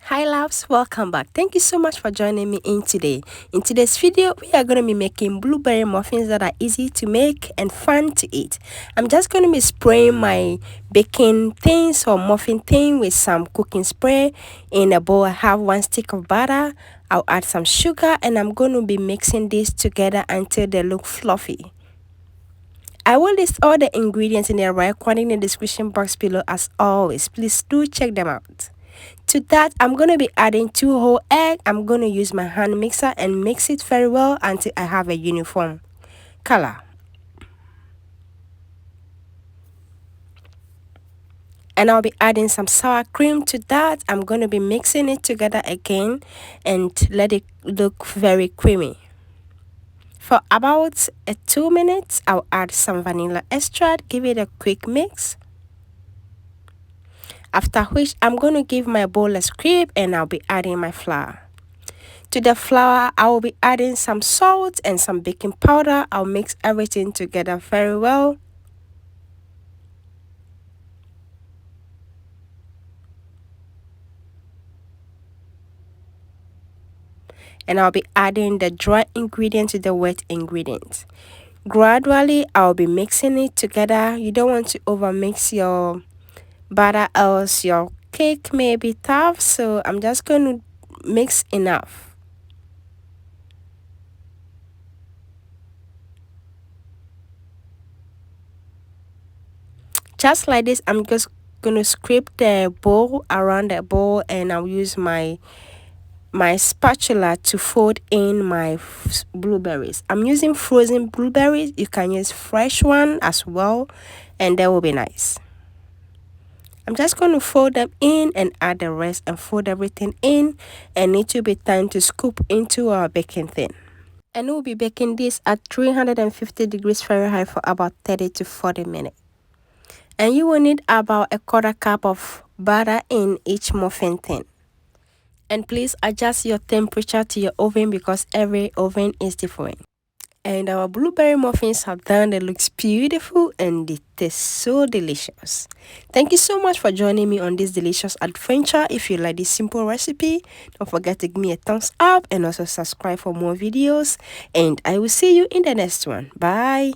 Hi loves, welcome back. Thank you so much for joining me in today. In today's video, we are going to be making blueberry muffins that are easy to make and fun to eat. I'm just going to be spraying my baking things or muffin thing with some cooking spray. In a bowl, I have 1 stick of butter. I'll add some sugar and I'm going to be mixing this together until they look fluffy. I will list all the ingredients in the right quantity in the description box below as always. Please do check them out. To that, I'm going to be adding 2 whole eggs. I'm going to use my hand mixer and mix it very well until I have a uniform color. And I'll be adding some sour cream to that. I'm going to be mixing it together again and let it look very creamy. For about 2 minutes, I'll add some vanilla extract, give it a quick mix. After which, I'm going to give my bowl a scrape and I'll be adding my flour. To the flour, I will be adding some salt and some baking powder. I'll mix everything together very well. And I'll be adding the dry ingredient to the wet ingredient. Gradually, I'll be mixing it together. You don't want to overmix your butter, else your cake may be tough. So I'm just going to mix enough. Just like this, I'm just going to scrape the bowl around the bowl and I'll use my spatula to fold in my blueberries. I'm using frozen blueberries. You can use fresh one as well and that will be nice. I'm just going to fold them in and add the rest and fold everything in, and it will be time to scoop into our baking tin. And we'll be baking this at 350 degrees Fahrenheit for about 30 to 40 minutes. And you will need about 1/4 cup of butter in each muffin tin. And please adjust your temperature to your oven because every oven is different. And our blueberry muffins are done. It looks beautiful and it tastes so delicious. Thank you so much for joining me on this delicious adventure. If you like this simple recipe, don't forget to give me a thumbs up and also subscribe for more videos. And I will see you in the next one. Bye.